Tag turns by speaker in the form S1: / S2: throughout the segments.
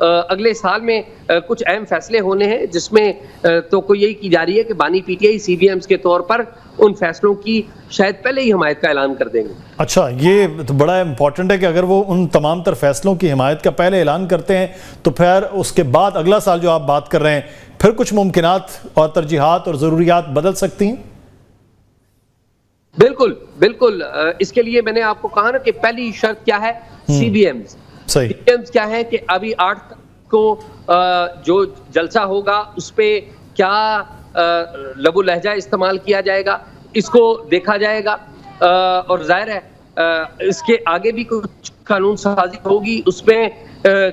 S1: اگلے سال میں کچھ اہم فیصلے ہونے ہیں جس میں تو یہی کی جا رہی ہے کہ بانی P T I C B Ms کے طور پر ان فیصلوں کی شاید پہلے ہی حمایت کا اعلان کر دیں گے.
S2: اچھا، یہ تو بڑا امپورٹنٹ ہے کہ اگر وہ ان تمام تر فیصلوں کی حمایت کا پہلے اعلان کرتے ہیں تو پھر اس کے بعد اگلا سال جو آپ بات کر رہے ہیں پھر کچھ ممکنات اور ترجیحات اور ضروریات بدل سکتی ہیں.
S1: بالکل بالکل. اس کے لیے میں نے آپ کو کہا نا کہ پہلی شرط کیا ہے, سی بی ایمز.
S2: صحیح.
S1: سی بی ایمز کیا ہے کہ ابھی 8 کو جو جلسہ ہوگا اس پہ کیا لب و لہجہ استعمال کیا جائے گا اس کو دیکھا جائے گا, اور ظاہر ہے اس کے آگے بھی کچھ قانون سازی ہوگی, اس میں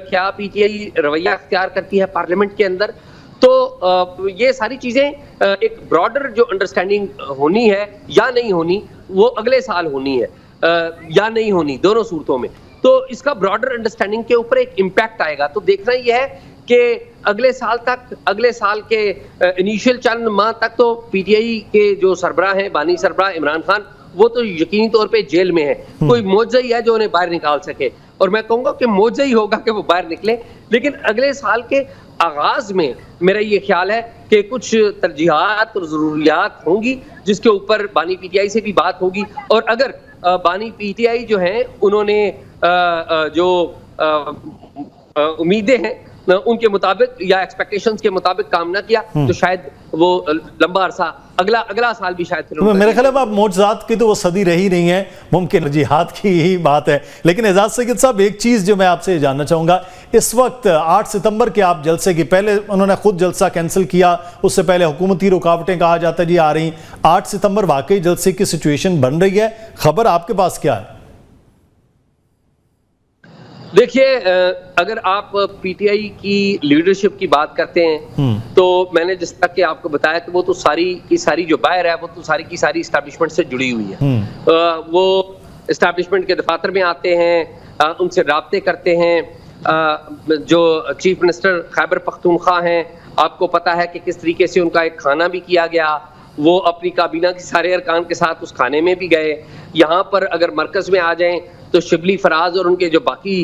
S1: کیا پی ٹی آئی رویہ اختیار کرتی ہے پارلیمنٹ کے اندر. تو یہ ساری چیزیں ایک براڈر جو انڈرسٹینڈنگ ہونی ہے یا نہیں ہونی وہ اگلے سال ہونی ہے, یا نہیں ہونی, دونوں صورتوں میں. تو اس کا براڈر انڈرسٹینڈنگ کے اوپر ایک امپیکٹ آئے گا. تو دیکھنا یہ ہے کہ اگلے سال کے انیشیل چند ماہ تک تو پی ٹی آئی کے جو سربراہ ہیں, بانی سربراہ عمران خان, وہ تو یقینی طور پہ جیل میں ہے. کوئی معجزہ ہی ہے جو انہیں باہر نکال سکے, اور میں کہوں گا کہ معجزہ ہی ہوگا کہ وہ باہر نکلے. لیکن اگلے سال کے آغاز میں میرا یہ خیال ہے کہ کچھ ترجیحات اور ضروریات ہوں گی جس کے اوپر بانی پی ٹی آئی سے بھی بات ہوگی. اور اگر بانی پی ٹی آئی جو ہیں انہوں نے جو امیدیں ہیں ان کے مطابق یا ایکسپیکٹیشنز کے مطابق کام نہ کیا تو شاید وہ لمبا عرصہ اگلا سال بھی شاید
S2: میرے خیال میں اب معجزات کی تو وہ صدی رہی نہیں ہے, ممکن ترجیحات کی ہی بات ہے. لیکن اعجاز سید صاحب, ایک چیز جو میں آپ سے جاننا چاہوں گا, اس وقت 8 ستمبر کے آپ جلسے کی پہلے انہوں نے خود جلسہ کینسل کیا, اس سے پہلے حکومتی رکاوٹیں کہا جاتا ہے جی آ رہی. 8 ستمبر واقعی جلسے کی سچویشن بن رہی ہے, خبر آپ کے پاس کیا ہے؟
S1: دیکھیے, اگر آپ پی ٹی آئی کی لیڈرشپ کی بات کرتے ہیں تو میں نے جس طرح کہ آپ کو بتایا کہ وہ تو ساری کی ساری جو باہر ہے وہ تو ساری کی ساری اسٹیبلشمنٹ سے جڑی ہوئی ہے. وہ اسٹیبلشمنٹ کے دفاتر میں آتے ہیں, ان سے رابطے کرتے ہیں. جو چیف منسٹر خیبر پختونخوا ہیں, آپ کو پتا ہے کہ کس طریقے سے ان کا ایک کھانا بھی کیا گیا, وہ اپنی کابینہ کے سارے ارکان کے ساتھ اس کھانے میں بھی گئے. یہاں پر اگر مرکز میں آ جائیں تو شبلی فراز اور ان کے جو باقی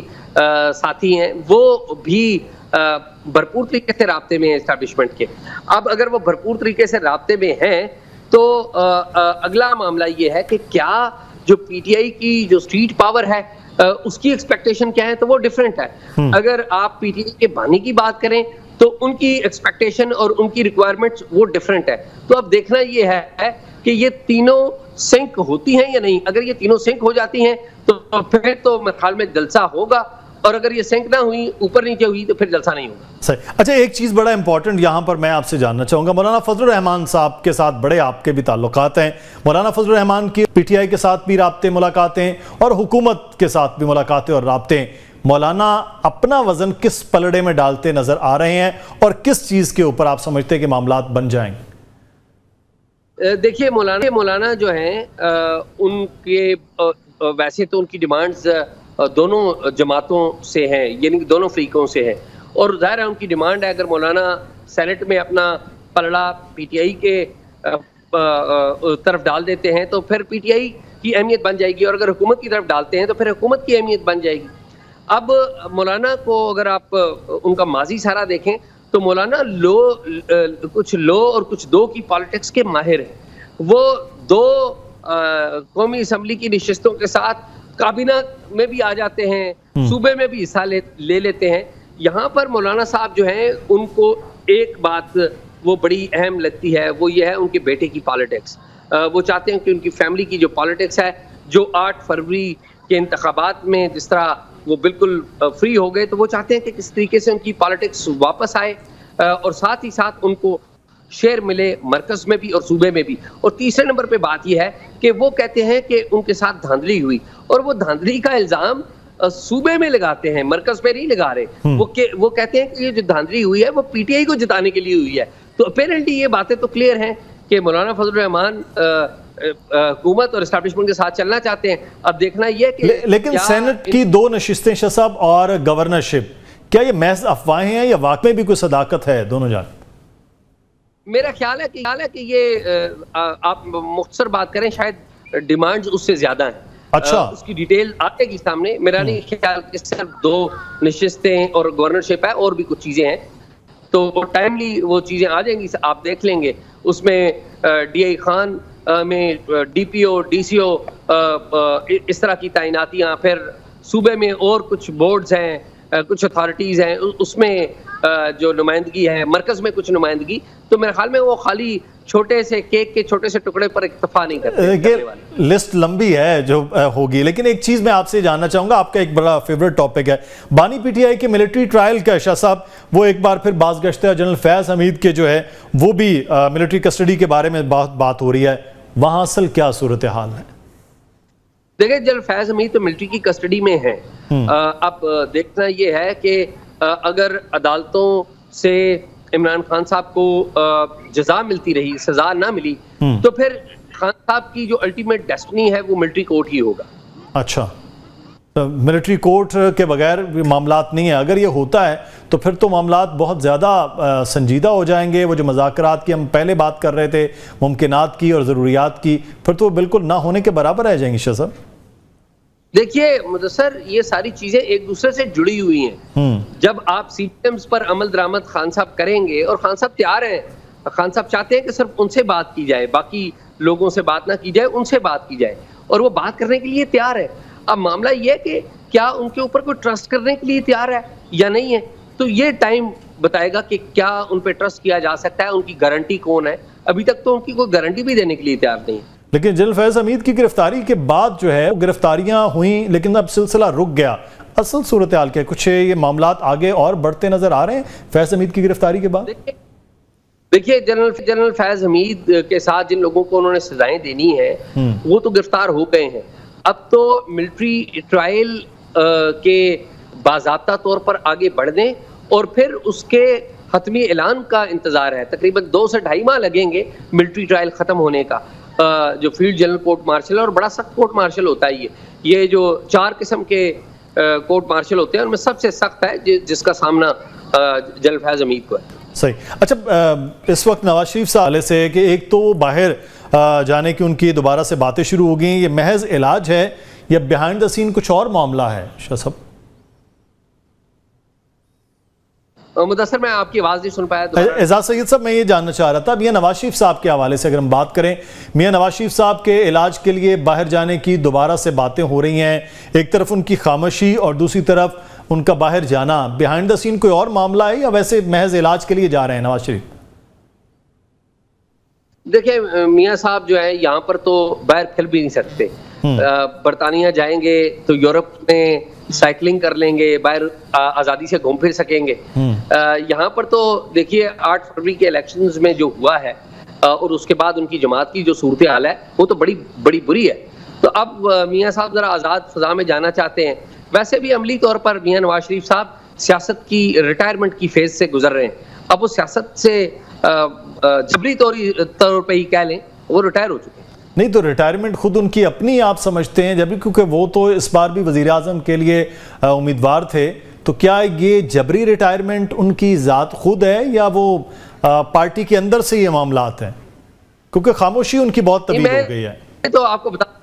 S1: ساتھی ہیں وہ بھی بھرپور طریقے سے رابطے میں ہیں اسٹیبلشمنٹ کے. اب اگر وہ بھرپور طریقے سے رابطے میں ہیں تو اگلا معاملہ یہ ہے کہ کیا جو پی ٹی آئی کی جو اسٹریٹ پاور ہے اس کی ایکسپیکٹیشن کیا ہے, تو وہ ڈیفرنٹ ہے. اگر آپ پی ٹی آئی کے بانی کی بات کریں تو ان کی ایکسپیکٹیشن اور ان کی ریکوائرمنٹس وہ ڈیفرنٹ ہے. تو اب دیکھنا یہ ہے کہ یہ تینوں سنک ہوتی ہیں یا نہیں. اگر یہ تینوں سنک ہو جاتی ہیں تو پھر تو میرے خیال میں جلسہ ہوگا, اور اگر یہ سنک نہ ہوئی, اوپر نیچے ہوئی, تو پھر جلسہ نہیں ہوگا.
S2: صحیح. اچھا, ایک چیز بڑا امپورٹنٹ یہاں پر میں آپ سے جاننا چاہوں گا, مولانا فضل الرحمان صاحب کے ساتھ بڑے آپ کے بھی تعلقات ہیں. مولانا فضل الرحمان کی پی ٹی آئی کے ساتھ بھی رابطے ملاقاتیں اور حکومت کے ساتھ بھی ملاقاتیں اور رابطیں. مولانا اپنا وزن کس پلڑے میں ڈالتے نظر آ رہے ہیں اور کس چیز کے اوپر آپ سمجھتے ہیں کہ معاملات بن جائیں؟
S1: دیکھیے, مولانا جو ہیں ان کے ویسے تو ان کی ڈیمانڈز دونوں جماعتوں سے ہیں, یعنی دونوں فریقوں سے ہیں, اور ظاہر ہے ان کی ڈیمانڈ ہے اگر مولانا سینٹ میں اپنا پلڑا پی ٹی آئی کے طرف ڈال دیتے ہیں تو پھر پی ٹی آئی کی اہمیت بن جائے گی, اور اگر حکومت کی طرف ڈالتے ہیں تو پھر حکومت کی اہمیت بن جائے گی. اب مولانا کو اگر آپ ان کا ماضی سارا دیکھیں تو مولانا کچھ لو اور کچھ دو کی پالیٹکس کے ماہر ہیں. وہ 2 قومی اسمبلی کی نشستوں کے ساتھ کابینہ میں بھی آ جاتے ہیں, صوبے میں بھی حصہ لے لیتے ہیں. یہاں پر مولانا صاحب جو ہیں ان کو ایک بات وہ بڑی اہم لگتی ہے, وہ یہ ہے ان کے بیٹے کی پالیٹکس. وہ چاہتے ہیں کہ ان کی فیملی کی جو پالیٹکس ہے, جو 8 فروری کے انتخابات میں جس طرح وہ بالکل فری ہو گئے, تو وہ چاہتے ہیں کہ کس طریقے سے ان کی پالیٹکس واپس آئے, اور ساتھ ہی ساتھ ان کو شیئر ملے مرکز میں بھی اور صوبے میں بھی. اور تیسرے نمبر پہ بات یہ ہے کہ وہ کہتے ہیں کہ ان کے ساتھ دھاندلی ہوئی, اور وہ دھاندلی کا الزام صوبے میں لگاتے ہیں, مرکز پہ نہیں لگا رہے. وہ کہتے ہیں کہ یہ جو دھاندلی ہوئی ہے وہ پی ٹی آئی کو جتانے کے لیے ہوئی ہے. تو اپیرنٹلی یہ باتیں تو کلیئر ہیں کہ مولانا فضل الرحمان حکومت اور اسٹیبلشمنٹ کے ساتھ چلنا چاہتے ہیں. اب دیکھنا یہ کہ
S2: لیکن سینٹ کی 2 نشستیں شاہ صاحب اور گورنرشپ, کیا یہ محض افواہیں ہیں یا واقعی بھی کوئی صداقت ہے دونوں جانب؟
S1: میرا خیال ہے کہ یہ آپ مختصر بات کریں, شاید ڈیمانڈز اس سے زیادہ ہیں.
S2: اچھا
S1: اس کی ڈیٹیل آئے گی سامنے. میرا نہیں خیال کہ صرف 2 نشستیں اور گورنرشپ ہے, اور بھی کچھ چیزیں ہیں, تو ٹائملی وہ چیزیں آ جائیں گی, آپ دیکھ لیں گے. اس میں ڈی آئی خان میں ڈی پی او, ڈی سی او, اس طرح کی تعیناتیاں, پھر صوبے میں اور کچھ بورڈز ہیں, کچھ اتھارٹیز ہیں, اس میں جو نمائندگی ہے, مرکز میں کچھ نمائندگی. تو میرے خیال میں وہ خالی چھوٹے سے کیک کے چھوٹے سے ٹکڑے پر اکتفا نہیں کرتے.
S2: لسٹ لمبی ہے جو ہوگی, لیکن ایک چیز میں آپ سے جاننا چاہوں گا, آپ کا ایک بڑا فیوریٹ ٹاپک ہے بانی پی ٹی آئی کے ملٹری ٹرائل کا. شاہ صاحب وہ ایک بار پھر باز گشتہ جنرل فیض حمید کے جو ہے وہ بھی ملٹری کسٹڈی کے بارے میں بات ہو رہی ہے, وہاں اصل کیا صورتحال ہے؟
S1: دیکھیں جنرل فیض حمید تو ملٹری کی کسٹڈی میں ہیں. اب دیکھنا یہ ہے کہ اگر عدالتوں سے عمران خان صاحب کو جزا ملتی رہی, سزا نہ ملی, تو پھر خان صاحب کی جو الٹیمیٹ ڈیسٹنی ہے وہ ملٹری کورٹ ہی ہوگا.
S2: اچھا, ملٹری کورٹ کے بغیر معاملات نہیں ہیں. اگر یہ ہوتا ہے تو پھر تو معاملات بہت زیادہ سنجیدہ ہو جائیں گے. وہ جو مذاکرات کی ہم پہلے بات کر رہے تھے, ممکنات کی اور ضروریات کی, پھر تو وہ بالکل نہ ہونے کے برابر رہ جائیں گی. شاہ صاحب
S1: دیکھیے مدثر, یہ ساری چیزیں ایک دوسرے سے جڑی ہوئی ہیں. جب آپ سی پی ایمز پر عمل درآمد خان صاحب کریں گے, اور خان صاحب تیار ہیں, خان صاحب چاہتے ہیں کہ صرف ان سے بات کی جائے, باقی لوگوں سے بات نہ کی جائے, ان سے بات کی جائے, اور وہ بات کرنے کے لیے تیار ہے. اب معاملہ یہ ہے کہ کیا ان کے اوپر کوئی ٹرسٹ کرنے کے لیے تیار ہے یا نہیں ہے, تو یہ ٹائم بتائے گا کہ کیا ان پہ ٹرسٹ کیا جا سکتا ہے, ان کی گارنٹی کون ہے. ابھی تک تو ان کی کوئی گارنٹی بھی دینے کے لیے تیار نہیں ہے.
S2: لیکن جنرل فیض حمید کی گرفتاری کے بعد جو ہے گرفتاریاں ہوئیں, لیکن اب سلسلہ رک گیا. اصل صورتحال کیا, کچھ یہ معاملات آگے اور بڑھتے نظر آ رہے ہیں فیض حمید کی گرفتاری کے بعد؟
S1: دیکھیے جنرل فیض حمید کے ساتھ جن لوگوں کو انہوں نے سزائیں دینی ہیں وہ تو گرفتار ہو گئے ہیں. اب تو ملٹری ٹرائل کے باضابطہ طور پر آگے بڑھنے اور پھر اس کے حتمی اعلان کا انتظار ہے. تقریباً 2 سے 2.5 ماہ لگیں گے ملٹری ٹرائل ختم ہونے کا. جو فیلڈ جنرل کورٹ مارشل, اور بڑا سخت کورٹ مارشل ہوتا ہے یہ جو 4 قسم کے کورٹ مارشل ہوتے ہیں ان میں سب سے سخت ہے جس کا سامنا جنرل فیض حمید کو ہے.
S2: صحیح. اچھا, اس وقت نواز شریف صاحب سے کہ ایک تو باہر جانے کی ان کی دوبارہ سے باتیں شروع ہو گئیں, یہ محض علاج ہے یا بیہائنڈ دا سین کچھ اور معاملہ ہے؟ شاہ صاحب
S1: مدثر میں آپ کی آواز نہیں سن پایا.
S2: اعزاز سید صاحب میں یہ جاننا چاہ رہا تھا, میاں نواز شریف صاحب کے حوالے سے اگر ہم بات کریں, میاں نواز شریف صاحب کے علاج کے لیے باہر جانے کی دوبارہ سے باتیں ہو رہی ہیں. ایک طرف ان کی خاموشی اور دوسری طرف ان کا باہر جانا, بیہائنڈ دا سین کوئی اور معاملہ ہے یا ویسے محض علاج کے لیے جا رہے ہیں نواز شریف؟
S1: دیکھیں میاں صاحب جو ہے یہاں پر تو باہر پھر بھی نہیں سکتے. برطانیہ جائیں گے تو یورپ میں سائیکلنگ کر لیں گے, باہر آزادی سے گھوم پھر سکیں گے. یہاں پر تو دیکھیے 8 فروری کے الیکشنز میں جو ہوا ہے اور اس کے بعد ان کی جماعت کی جو صورتحال ہے وہ تو بڑی بری ہے. تو اب میاں صاحب ذرا آزاد فضا میں جانا چاہتے ہیں. ویسے بھی عملی طور پر میاں نواز شریف صاحب سیاست کی ریٹائرمنٹ کی فیز سے گزر رہے ہیں. اب وہ سیاست سے جبری طور پہ ہی کہہ لیں وہ ریٹائر ہو چکے ہیں.
S2: نہیں تو ریٹائرمنٹ خود ان کی اپنی آپ سمجھتے ہیں, جبھی کیونکہ وہ تو اس بار بھی وزیر اعظم کے لیے امیدوار تھے, تو کیا یہ جبری ریٹائرمنٹ ان کی ذات خود ہے یا وہ پارٹی کے اندر سے یہ معاملات ہیں؟ کیونکہ خاموشی ان کی بہت طویل ہو گئی ہے.
S1: تو آپ کو بتا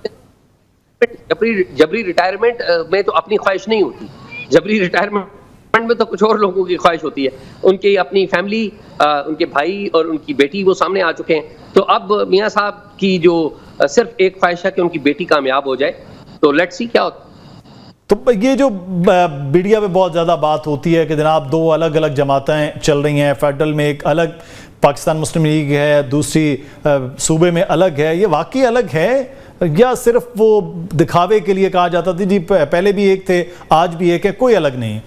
S1: جبری ریٹائرمنٹ میں تو اپنی خواہش نہیں ہوتی. جبری ریٹائرمنٹ میں تو کچھ اور لوگوں کی خواہش ہوتی ہے. ان کی اپنی فیملی, ان کے بھائی اور ان کی بیٹی وہ سامنے آ چکے ہیں. تو اب میاں صاحب کی جو صرف ایک خواہش ہے کہ ان کی بیٹی کامیاب ہو جائے. تو لیٹس سی کیا ہوتا.
S2: تو یہ جو میڈیا میں بہت زیادہ بات ہوتی ہے کہ جناب 2 الگ الگ جماعتیں چل رہی ہیں, فیڈرل میں ایک الگ پاکستان مسلم لیگ ہے, دوسری صوبے میں الگ ہے, یہ واقعی الگ ہے یا صرف وہ دکھاوے کے لیے کہا جاتا تھا جی پہلے بھی ایک تھے آج بھی ایک ہے, کوئی الگ نہیں؟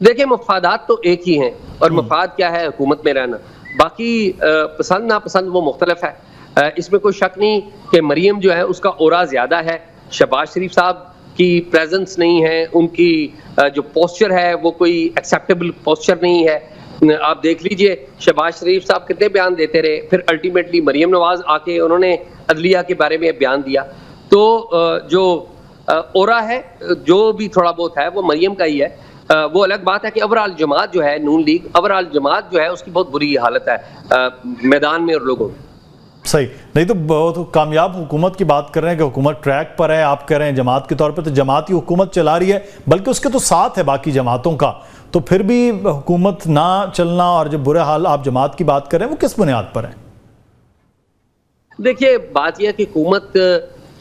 S1: دیکھیں مفادات تو ایک ہی ہیں, اور مفاد کیا ہے؟ حکومت میں رہنا. باقی پسند ناپسند وہ مختلف ہے. اس میں کوئی شک نہیں کہ مریم جو ہے اس کا اورا زیادہ ہے. شہباز شریف صاحب کی پریزنس نہیں ہے, ان کی جو پوسچر ہے وہ کوئی ایکسیپٹیبل پوسچر نہیں ہے. آپ دیکھ لیجئے شہباز شریف صاحب کتنے بیان دیتے رہے, پھر الٹیمیٹلی مریم نواز آ کے انہوں نے عدلیہ کے بارے میں بیان دیا. تو جو اورا ہے جو بھی تھوڑا بہت ہے وہ مریم کا ہی ہے. وہ الگ بات ہے کہ اوورال جماعت جو ہے نون لیگ, اوورال جماعت جو ہے اس کی بہت بری حالت ہے میدان میں اور لوگوں میں.
S2: صحیح نہیں تو بہت کامیاب حکومت کی بات کر رہے ہیں کہ حکومت ٹریک پر ہے، آپ کہہ رہے ہیں جماعت کے طور پہ، تو جماعت ہی حکومت چلا رہی ہے، بلکہ اس کے تو ساتھ ہے باقی جماعتوں کا، تو پھر بھی حکومت نہ چلنا اور جو برے حال آپ جماعت کی بات کر رہے ہیں وہ کس بنیاد پر ہے؟
S1: دیکھیے بات یہ ہے کہ حکومت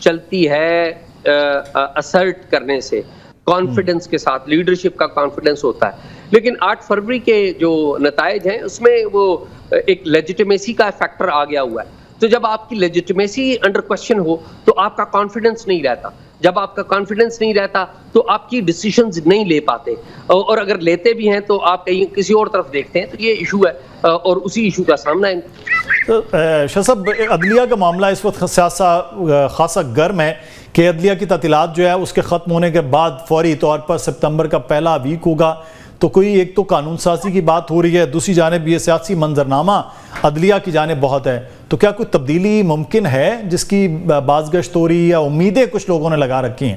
S1: چلتی ہے اسرٹ کرنے سے، کانفیڈنس کے ساتھ، لیڈرشپ کا کانفیڈنس ہوتا ہے، لیکن 8 فروری کے جو نتائج ہیں اس میں وہ ایک لیجیٹیمیسی کا فیکٹر آ گیا ہوا ہے. تو جب آپ کی لیجیٹیمیسی انڈر کوشچن ہو تو آپ کا کانفیڈنس نہیں رہتا، جب آپ کا کانفیڈنس نہیں رہتا تو آپ کی ڈیسیشنز نہیں لے پاتے، اور اگر لیتے بھی ہیں تو آپ کہیں کسی اور طرف دیکھتے ہیں. تو یہ ایشو ہے اور اسی ایشو کا سامنا ہے.
S2: شاہ صاحب، عدلیہ کا معاملہ اس وقت خاصا گرم ہے کہ عدلیہ کی تعطیلات جو ہے اس کے ختم ہونے کے بعد فوری طور پر سپتمبر کا پہلا ویک ہوگا، تو کوئی ایک تو قانون سازی کی بات ہو رہی ہے، دوسری جانب یہ سیاسی منظرنامہ عدلیہ کی جانب بہت ہے، تو کیا کوئی تبدیلی ممکن ہے جس کی بازگشت ہو رہی ہے یا امیدیں کچھ لوگوں نے لگا رکھی ہیں؟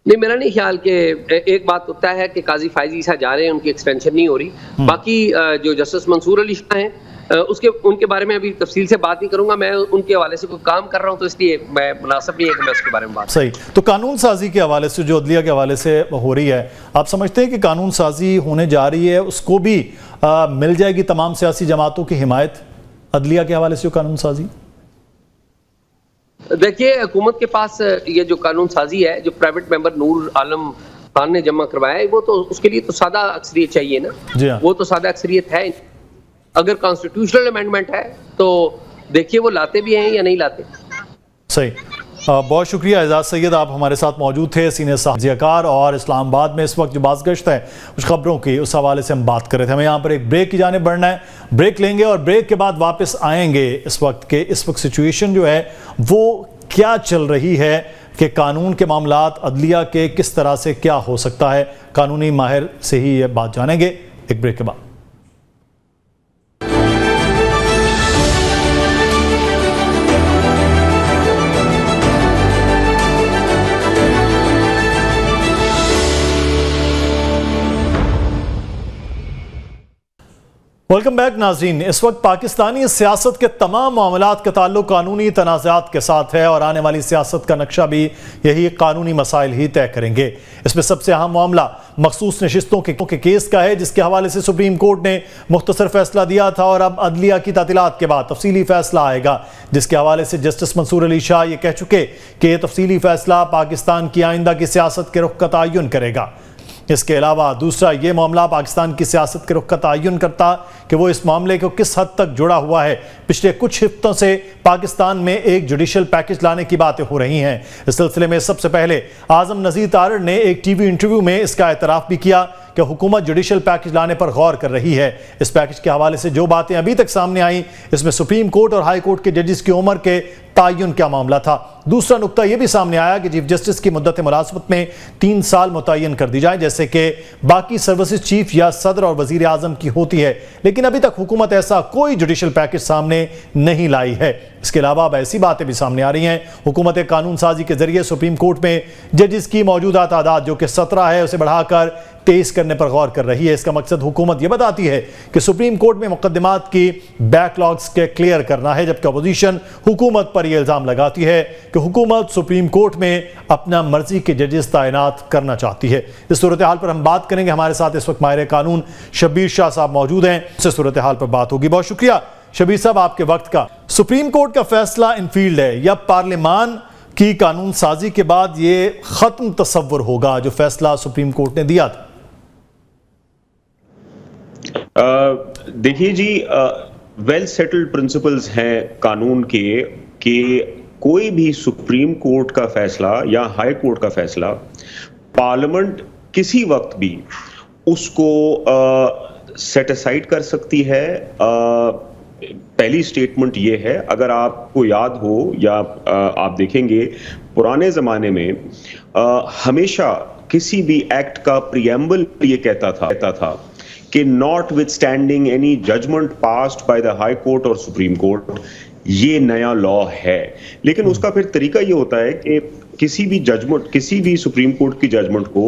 S1: نہیں، میرا نہیں خیال کہ ایک بات ہوتا ہے کہ قاضی فائز عیسیٰ جا رہے ہیں، ان کی ایکسٹینشن نہیں ہو رہی. باقی جو جسٹس منصور علی شاہ ہیں ان کے بارے میں ابھی تفصیل سے بات نہیں کروں گا، میں ان کے حوالے سے کوئی کام کر رہا ہوں تو اس لیے میں مناسب نہیں ہے کہ میں اس کے بارے میں بات.
S2: صحیح. تو قانون سازی کے حوالے سے جو عدلیہ کے حوالے سے ہو رہی ہے، آپ سمجھتے ہیں کہ قانون سازی ہونے جا رہی ہے اس کو بھی مل جائے گی تمام سیاسی جماعتوں کی حمایت عدلیہ کے حوالے سے قانون سازی؟
S1: دیکھیے حکومت کے پاس یہ جو قانون سازی ہے جو پرائیویٹ ممبر نور عالم خان نے جمع کروایا ہے، وہ تو اس کے لیے تو سادہ اکثریت چاہیے نا.
S2: جی ہاں.
S1: وہ تو سادہ اکثریت ہے. اگر کانسٹیٹیوشنل امینڈمنٹ ہے تو دیکھیے وہ لاتے بھی ہیں یا نہیں لاتے.
S2: صحیح. بہت شکریہ اعزاز سید، آپ ہمارے ساتھ موجود تھے. سینئر صحافی کار اور اسلام آباد میں اس وقت جو بازگشت ہے کچھ خبروں کی، اس حوالے سے ہم بات کر رہے تھے. ہمیں یہاں پر ایک بریک کی جانب بڑھنا ہے، بریک لیں گے اور بریک کے بعد واپس آئیں گے. اس وقت سچویشن جو ہے وہ کیا چل رہی ہے کہ قانون کے معاملات عدلیہ کے کس طرح سے کیا ہو سکتا ہے، قانونی ماہر سے ہی یہ بات جانیں گے ایک بریک کے بعد. ویلکم بیک ناظرین. اس وقت پاکستانی سیاست کے تمام معاملات کا تعلق قانونی تنازعات کے ساتھ ہے اور آنے والی سیاست کا نقشہ بھی یہی قانونی مسائل ہی طے کریں گے. اس میں سب سے اہم معاملہ مخصوص نشستوں کے کیس کا ہے، جس کے حوالے سے سپریم کورٹ نے مختصر فیصلہ دیا تھا اور اب عدلیہ کی تعطیلات کے بعد تفصیلی فیصلہ آئے گا، جس کے حوالے سے جسٹس منصور علی شاہ یہ کہہ چکے کہ یہ تفصیلی فیصلہ پاکستان کی آئندہ کی سیاست کے رخ کا تعین کرے گا. اس کے علاوہ دوسرا یہ معاملہ پاکستان کی سیاست کے رخ کا تعین کرتا کہ وہ اس معاملے کو کس حد تک جڑا ہوا ہے. پچھلے کچھ ہفتوں سے پاکستان میں ایک جوڈیشل پیکج لانے کی باتیں ہو رہی ہیں. اس سلسلے میں سب سے پہلے اعظم نذیر تارڑ نے ایک ٹی وی انٹرویو میں اس کا اعتراف بھی کیا کہ حکومت جوڈیشل پیکج لانے پر غور کر رہی ہے. اس پیکج کے حوالے سے جو باتیں ابھی تک سامنے آئیں اس میں سپریم کورٹ اور ہائی کورٹ کے ججز کی عمر کے تعین کا معاملہ تھا. دوسرا نقطہ یہ بھی سامنے آیا کہ چیف جسٹس کی مدت ملازمت میں 3 سال متعین کر دی جائے، جیسے کہ باقی سروسز چیف یا صدر اور وزیر اعظم کی ہوتی ہے، لیکن ابھی تک حکومت ایسا کوئی جوڈیشل پیکج سامنے نہیں لائی ہے. اس کے علاوہ اب ایسی باتیں بھی سامنے آ رہی ہیں حکومت قانون سازی کے ذریعے سپریم کورٹ میں ججز کی موجودہ تعداد جو کہ 17 ہے اسے بڑھا کر 23 کرنے پر غور کر رہی ہے. اس کا مقصد حکومت یہ بتاتی ہے کہ سپریم کورٹ میں مقدمات کی بیک لاگز کے کلیئر کرنا ہے، جبکہ اپوزیشن حکومت پر یہ الزام لگاتی ہے کہ حکومت سپریم کورٹ میں اپنا مرضی کے ججز تعینات کرنا چاہتی ہے. اس صورتحال پر ہم بات کریں گے. ہمارے ساتھ اس وقت ماہر قانون شبیر شاہ صاحب موجود ہیں، اس سے صورتحال پر بات ہوگی. بہت شکریہ شبیر صاحب آپ کے وقت کا. سپریم کورٹ کا فیصلہ انفیلڈ ہے یا پارلیمان کی قانون سازی کے بعد یہ ختم تصور ہوگا جو فیصلہ سپریم کورٹ نے دیا تھا؟
S3: دیکھیے جی، ویل سیٹلڈ پرنسپلز ہیں قانون کے کہ کوئی بھی سپریم کورٹ کا فیصلہ یا ہائی کورٹ کا فیصلہ پارلیمنٹ کسی وقت بھی اس کو سیٹ اسائڈ کر سکتی ہے. پہلی سٹیٹمنٹ یہ ہے، اگر آپ کو یاد ہو یا آپ دیکھیں گے پرانے زمانے میں ہمیشہ کسی بھی ایکٹ کا پریمبل یہ کہتا تھا کہ notwithstanding any judgment passed by the High Court اور سپریم کورٹ، یہ نیا لا ہے. لیکن اس کا پھر طریقہ یہ ہوتا ہے کہ کسی بھی سپریم کورٹ کی ججمنٹ کو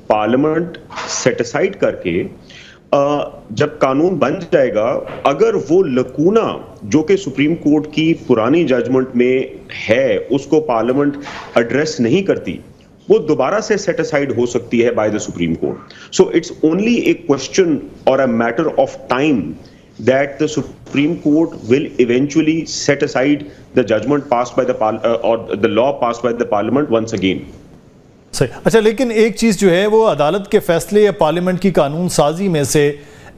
S3: پارلیمنٹ سیٹ اسائڈ کر کے جب قانون بن جائے گا اگر وہ لکونہ جو کہ سپریم کورٹ کی پرانی ججمنٹ میں ہے اس کو پارلیمنٹ ایڈریس نہیں کرتی وہ دوبارہ سے سیٹ اسائیڈ ہو سکتی ہے by the Supreme Court. So it's only a question اور a matter of time that the Supreme Court will eventually set aside the judgment passed by or the law passed by the Parliament once again.
S2: صحیح. اچھا لیکن ایک چیز جو ہے وہ عدالت کے فیصلے یا پارلیمنٹ کی قانون سازی میں سے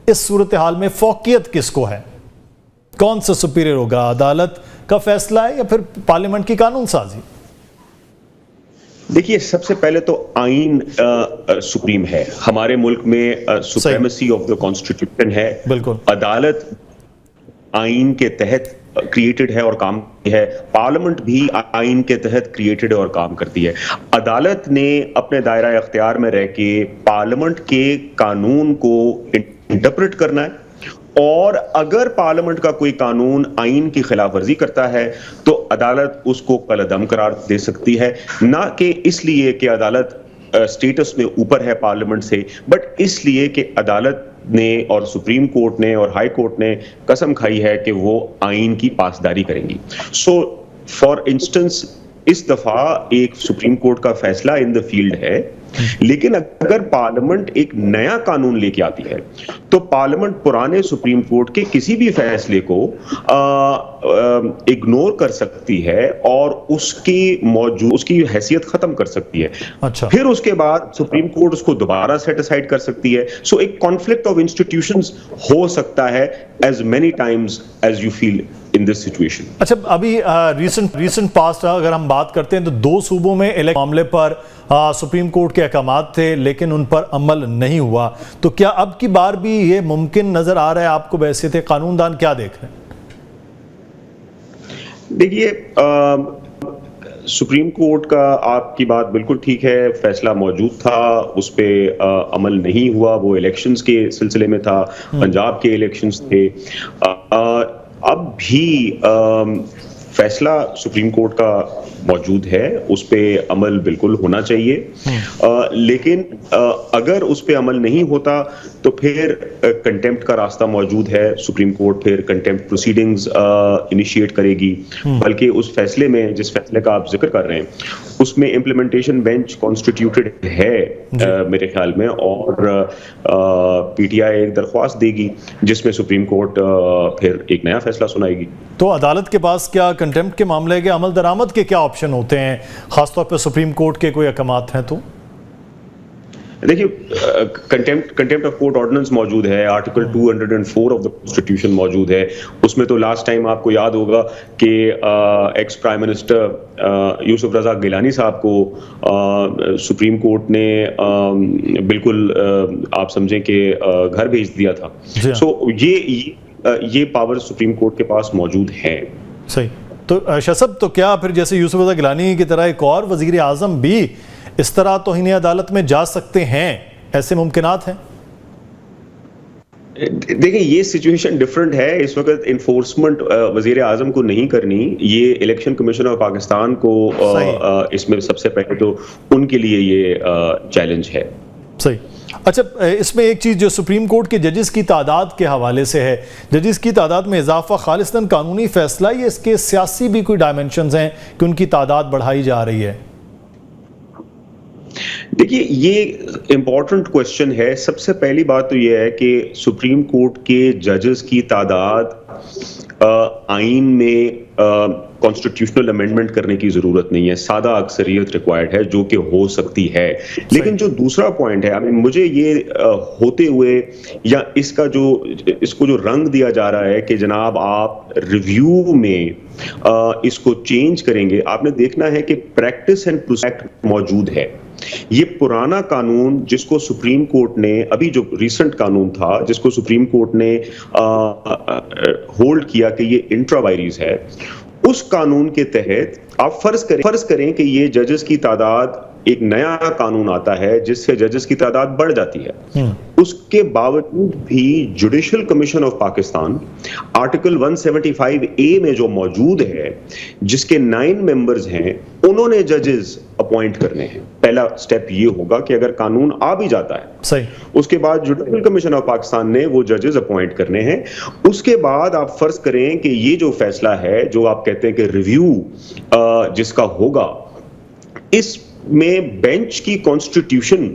S2: اس صورتحال میں فوقیت کس کو ہے؟ کون سا سپیریئر ہوگا، عدالت کا فیصلہ ہے یا پھر پارلیمنٹ کی قانون سازی؟
S3: دیکھیے سب سے پہلے تو آئین سپریم ہے ہمارے ملک میں، سپریمیسی آف دا کانسٹیٹیوشن ہے.
S2: بالکل.
S3: عدالت آئین کے تحت کریٹڈ ہے اور کام ہے، پارلیمنٹ بھی آئین کے تحت کریٹڈ ہے اور کام کرتی ہے. عدالت نے اپنے دائرہ اختیار میں رہ کے پارلیمنٹ کے قانون کو انٹرپریٹ کرنا ہے، اور اگر پارلیمنٹ کا کوئی قانون آئین کی خلاف ورزی کرتا ہے تو عدالت اس کو کالعدم قرار دے سکتی ہے، نہ کہ اس لیے کہ عدالت سٹیٹس میں اوپر ہے پارلیمنٹ سے، بٹ اس لیے کہ عدالت نے اور سپریم کورٹ نے اور ہائی کورٹ نے قسم کھائی ہے کہ وہ آئین کی پاسداری کریں گی. سو فار انسٹنس اس دفعہ ایک سپریم کورٹ کا فیصلہ ان دا فیلڈ ہے، لیکن اگر پارلیمنٹ ایک نیا قانون لے کے آتی ہے تو پارلیمنٹ پرانے سپریم کورٹ کے کسی بھی فیصلے کو اگنور کر سکتی ہے اور اس کی حیثیت ختم کر سکتی ہے.
S2: اچھا.
S3: پھر اس کے بعد سپریم کورٹ اس کو دوبارہ سیٹ اسائیڈ کر سکتی ہے. سو ایک کانفلکٹ آف انسٹیٹیوشنز ہو سکتا ہے as many times as you feel in this situation.
S2: اچھا ابھی ریسنٹ پاسٹ اگر ہم بات کرتے ہیں تو 2 صوبوں میں الیکشن معاملے پر سپریم کورٹ کے احکامات تھے لیکن ان پر عمل نہیں ہوا، تو کیا اب کی بار بھی یہ ممکن نظر آ رہا ہے آپ کو؟ بحیثیت قانون دان کیا دیکھ رہے ہیں؟
S3: دیکھیے سپریم کورٹ کا آپ کی بات بالکل ٹھیک ہے، فیصلہ موجود تھا، اس پہ عمل نہیں ہوا، وہ الیکشنز کے سلسلے میں تھا، پنجاب کے الیکشنز تھے. اب بھی فیصلہ سپریم کورٹ کا موجود ہے، اس پہ عمل بالکل ہونا چاہیے، لیکن اگر اس پہ عمل نہیں ہوتا تو پھر کنٹیمپٹ کا راستہ موجود ہے. سپریم کورٹ پھر کنٹیمپٹ پروسیڈنگز انیشیٹ کرے گی، بلکہ اس فیصلے میں جس فیصلے کا آپ ذکر کر رہے ہیں اس میں امپلیمنٹیشن بینچ کانسٹیٹیوٹڈ ہے میرے خیال میں، اور پی ٹی آئی ایک درخواست دے گی جس میں سپریم کورٹ پھر ایک نیا فیصلہ سنائے گی.
S2: تو عدالت کے پاس کیا کنٹیمپٹ کے معاملے کے عمل درآمد کے کیا آپشن ہوتے ہیں، خاص طور پہ سپریم کورٹ کے کوئی احکامات ہیں تو؟
S3: دیکھیے کنٹیمپٹ آف کورٹ آرڈیننس موجود ہے، آرٹیکل 204 آف دا کانسٹیٹیوشن موجود ہے. اس میں تو لاسٹ ٹائم آپ کو یاد ہوگا کہ ایکس پرائم منسٹر یوسف رضا گیلانی صاحب کو سپریم کورٹ نے بالکل آپ سمجھیں کہ گھر بھیج دیا تھا. سو یہ پاور سپریم کورٹ کے پاس موجود ہے.
S2: صحیح. تو شصب تو کیا پھر جیسے یوسف رضا گیلانی کی طرح ایک اور وزیر اعظم بھی اس طرح توہین عدالت میں جا سکتے ہیں؟ ایسے ممکنات ہیں؟
S3: دیکھیں یہ سچویشن ڈیفرنٹ ہے. اس وقت انفورسمنٹ وزیر اعظم کو نہیں کرنی، یہ الیکشن کمیشن آف پاکستان کو اس میں سب سے پہلے تو ان کے لیے یہ چیلنج ہے.
S2: صحیح. اچھا اس میں ایک چیز جو سپریم کورٹ کے ججز کی تعداد کے حوالے سے ہے، ججز کی تعداد میں اضافہ خالصتاً قانونی فیصلہ یا اس کے سیاسی بھی کوئی ڈائمنشنز ہیں کہ ان کی تعداد بڑھائی جا رہی ہے؟
S3: دیکھیے یہ امپورٹنٹ کوشچن ہے. سب سے پہلی بات تو یہ ہے کہ سپریم کورٹ کے ججز کی تعداد آئین میں کانسٹیٹیوشنل امینڈمنٹ کرنے کی ضرورت نہیں ہے، سادہ اکثریت ریکوائرڈ ہے جو کہ ہو سکتی ہے. لیکن جو دوسرا پوائنٹ ہے، مجھے یہ ہوتے ہوئے یا اس کو جو رنگ دیا جا رہا ہے کہ جناب آپ ریویو میں اس کو چینج کریں گے، آپ نے دیکھنا ہے کہ پریکٹس اینڈ پروسیکٹ موجود ہے. یہ پرانا قانون جس کو سپریم کورٹ نے، ابھی جو ریسنٹ قانون تھا جس کو سپریم کورٹ نے ہولڈ کیا کہ یہ انٹرا وائریز ہے، اس قانون کے تحت آپ فرض کریں کہ یہ ججز کی تعداد ایک نیا قانون آتا ہے جس سے ججز کی تعداد بڑھ جاتی ہے، اس کے باوجود بھی judicial commission of Pakistan article 175A میں جو موجود ہے، جس کے 9 ممبرز ہیں، انہوں نے ججز اپوائنٹ کرنے ہیں. پہلا سٹیپ یہ ہوگا کہ اگر قانون آ بھی جاتا ہے،
S2: صحیح،
S3: اس کے بعد جوڈیشل کمیشن آف پاکستان نے وہ ججز اپوائنٹ کرنے ہیں. اس کے بعد آپ فرض کریں کہ یہ جو فیصلہ ہے جو آپ کہتے ہیں کہ ریویو جس کا ہوگا، اس میں بینچ کی کانسٹیٹیوشن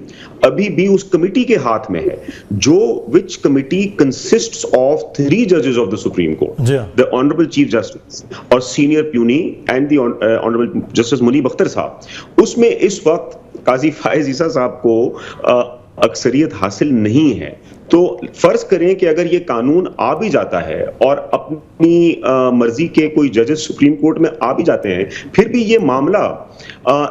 S3: ابھی بھی اس کمیٹی کے ہاتھ میں ہے، جو وچ کمیٹی کنسسٹس آف 3 ججز of the Supreme Court, the Honorable Chief Justice اور senior puisne and the Honorable Justice Munib Akhtar sahib. اس میں اس وقت قاضی فائز عیسیٰ صاحب کو اکثریت حاصل نہیں ہے. تو فرض کریں کہ اگر یہ قانون آ بھی جاتا ہے اور اپنی مرضی کے کوئی ججز سپریم کورٹ میں آ بھی جاتے ہیں، پھر بھی یہ معاملہ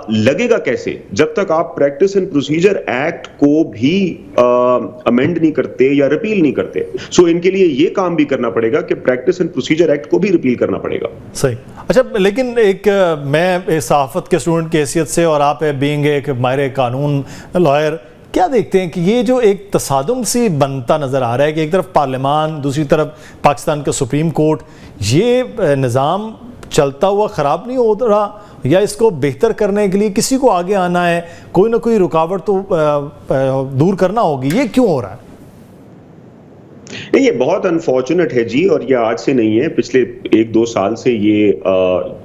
S3: لگے گا کیسے جب تک آپ پریکٹس اینڈ پروسیجر ایکٹ کو بھی امینڈ نہیں کرتے یا ریپیل نہیں کرتے. سو ان کے لیے یہ کام بھی کرنا پڑے گا کہ پریکٹس اینڈ پروسیجر ایکٹ کو بھی ریپیل کرنا پڑے گا.
S2: صحیح. اچھا، لیکن ایک میں صحافت کے اسٹوڈنٹ کی حیثیت سے اور آپ بینگ ایک ماہر قانون لائر، کیا دیکھتے ہیں کہ یہ جو ایک تصادم سی بنتا نظر آ رہا ہے کہ ایک طرف پارلیمان، دوسری طرف پاکستان کا سپریم کورٹ، یہ نظام چلتا ہوا خراب نہیں ہو رہا، یا اس کو بہتر کرنے کے لیے کسی کو آگے آنا ہے، کوئی نہ کوئی رکاوٹ تو دور کرنا ہوگی؟ یہ کیوں ہو رہا ہے؟
S3: نہیں، یہ بہت انفارچونیٹ ہے جی، اور یہ آج سے نہیں ہے، پچھلے 1-2 سال سے یہ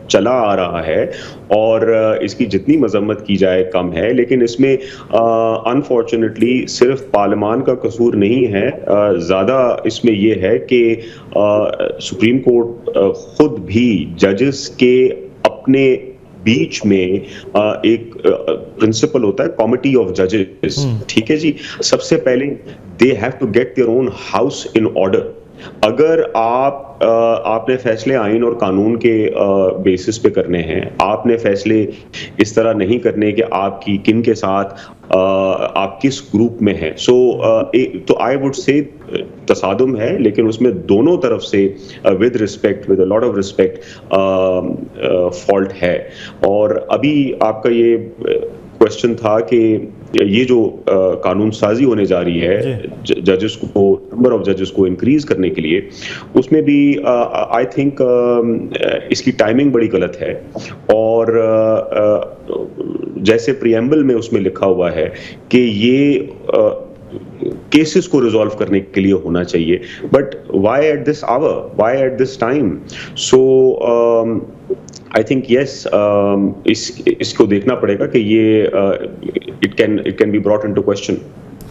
S3: چلا آ رہا ہے، اور اس کی جتنی مذمت کی جائے کم ہے. لیکن اس میں انفارچونیٹلی صرف پارلیمان کا قصور نہیں ہے، زیادہ اس میں یہ ہے کہ سپریم کورٹ خود بھی ججز کے اپنے بیچ میں ایک پرنسپل ہوتا ہے کمیٹی آف ججز. ٹھیک ہے جی، سب سے پہلے they have to get their own house in order. اگر آپ نے فیصلے آئین اور قانون کے بیسس پہ کرنے ہیں، آپ نے فیصلے اس طرح نہیں کرنے کہ آپ کی کن کے ساتھ آپ کس گروپ میں ہیں. تو آئی وڈ سے تصادم ہے، لیکن اس میں دونوں طرف سے with respect, with a lot of respect fault ہے. اور ابھی آپ کا یہ کوشچن تھا کہ یہ جو قانون سازی ہونے جا رہی ہے ججز کو، نمبر آف ججز کو انکریز کرنے کے لیے، اس میں بھی آئی تھنک اس کی ٹائمنگ بڑی غلط ہے. اور جیسے پریمبل میں اس میں لکھا ہوا ہے کہ یہ کیسز کو ریزالو کرنے کے لیے ہونا چاہیے، but why at this hour, why at this time? So I think yes, اس کو دیکھنا پڑے گا کہ یہ it can be brought into question.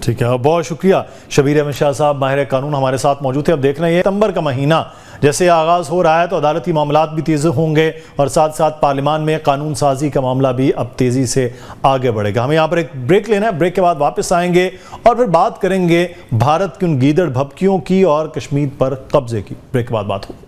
S2: ٹھیک ہے، بہت شکریہ شبیر احمد شاہ صاحب، ماہر قانون ہمارے ساتھ موجود تھے. اب دیکھ رہے ہیں ستمبر کا مہینہ جیسے آغاز ہو رہا ہے تو عدالتی معاملات بھی تیز ہوں گے، اور ساتھ ساتھ پارلیمان میں قانون سازی کا معاملہ بھی اب تیزی سے آگے بڑھے گا. ہمیں یہاں پر ایک بریک لینا ہے، بریک کے بعد واپس آئیں گے اور پھر بات کریں گے بھارت کی ان گیدڑ بھبکیوں کی اور کشمیر پر قبضے کی. بریک کے بعد بات ہوگی.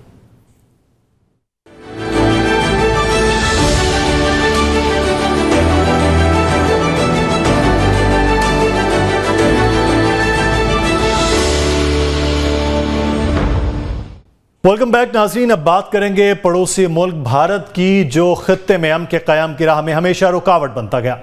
S2: ویلکم بیک ناظرین. اب بات کریں گے پڑوسی ملک بھارت کی، جو خطے میں امن کے قیام کی راہ میں ہمیشہ رکاوٹ بنتا گیا.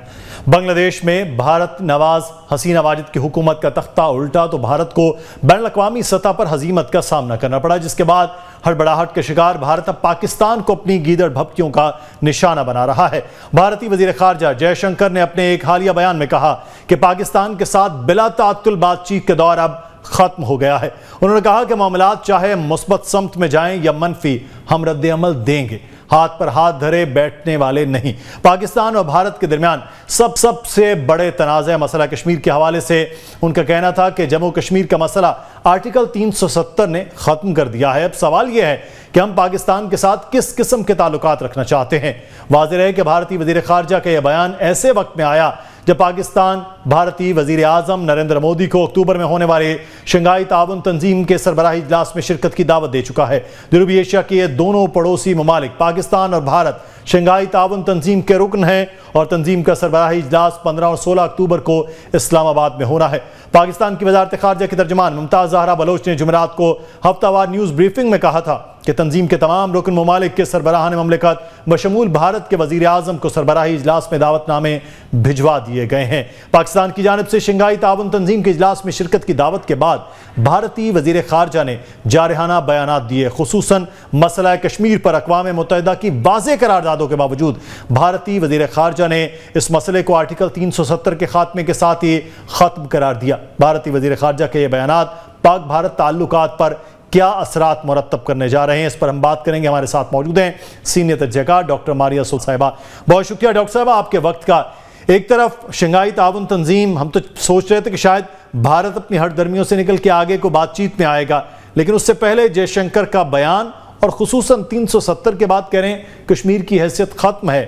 S2: بنگلہ دیش میں بھارت نواز حسینہ واجد کی حکومت کا تختہ الٹا تو بھارت کو بین الاقوامی سطح پر ہزیمت کا سامنا کرنا پڑا، جس کے بعد ہڑبڑاہٹ کے شکار بھارت اب پاکستان کو اپنی گیدڑ بھبکیوں کا نشانہ بنا رہا ہے. بھارتی وزیر خارجہ جے شنکر نے اپنے ایک حالیہ بیان میں کہا کہ پاکستان کے ساتھ بلا تعطل بات چیت کے دور اب ختم ہو گیا ہے. انہوں نے کہا کہ معاملات چاہے مثبت سمت میں جائیں یا منفی، ہم رد عمل دیں گے، ہاتھ پر ہاتھ دھرے بیٹھنے والے نہیں. پاکستان اور بھارت کے درمیان سب سے بڑے تنازع مسئلہ کشمیر کے حوالے سے ان کا کہنا تھا کہ جموں کشمیر کا مسئلہ آرٹیکل 370 نے ختم کر دیا ہے. اب سوال یہ ہے کہ ہم پاکستان کے ساتھ کس قسم کے تعلقات رکھنا چاہتے ہیں. واضح ہے کہ بھارتی وزیر خارجہ کا یہ بیان ایسے وقت میں آیا جب پاکستان بھارتی وزیر اعظم نریندر مودی کو اکتوبر میں ہونے والے شنگھائی تعاون تنظیم کے سربراہی اجلاس میں شرکت کی دعوت دے چکا ہے. جنوبی ایشیا کے یہ دونوں پڑوسی ممالک پاکستان اور بھارت شنگھائی تعاون تنظیم کے رکن ہیں اور تنظیم کا سربراہی اجلاس 15 اور 16 اکتوبر کو اسلام آباد میں ہونا ہے۔ پاکستان کی وزارت خارجہ کی ترجمان ممتاز زہرا بلوچ نے جمعرات کو ہفتہ وار نیوز بریفنگ میں کہا تھا کہ تنظیم کے تمام رکن ممالک کے سربراہان مملکت بشمول بھارت کے وزیر اعظم کو سربراہی اجلاس میں دعوت نامے بھجوا دیے گئے ہیں۔ پاکستان کی جانب سے شنگھائی تعاون تنظیم کے اجلاس میں شرکت کی دعوت کے بعد بھارتی وزیر خارجہ نے جارحانہ بیانات دیے، خصوصاً مسئلہ کشمیر پر اقوام متحدہ کی واضح قراردادوں کے باوجود بھارتی وزیر خارجہ نے اس مسئلے کو آرٹیکل 370 کے خاتمے کے ساتھ ہی ختم قرار دیا۔ بھارتی وزیر خارجہ کے یہ بیانات پاک بھارت تعلقات پر کیا اثرات مرتب کرنے جا رہے ہیں، اس پر ہم بات کریں گے۔ ہمارے ساتھ موجود ہیں سینئر تجزیہ کار ڈاکٹر ماریہ سول صاحبہ۔ بہت شکریہ ڈاکٹر صاحبہ آپ کے وقت کا۔ ایک طرف شنگھائی تعاون تنظیم، ہم تو سوچ رہے تھے کہ شاید بھارت اپنی ہٹ درمیوں سے نکل کے آگے کو بات چیت میں آئے گا، لیکن اس سے پہلے جے شنکر کا بیان اور خصوصاً 370 کے بعد کہہ رہے ہیں کشمیر کی حیثیت ختم ہے۔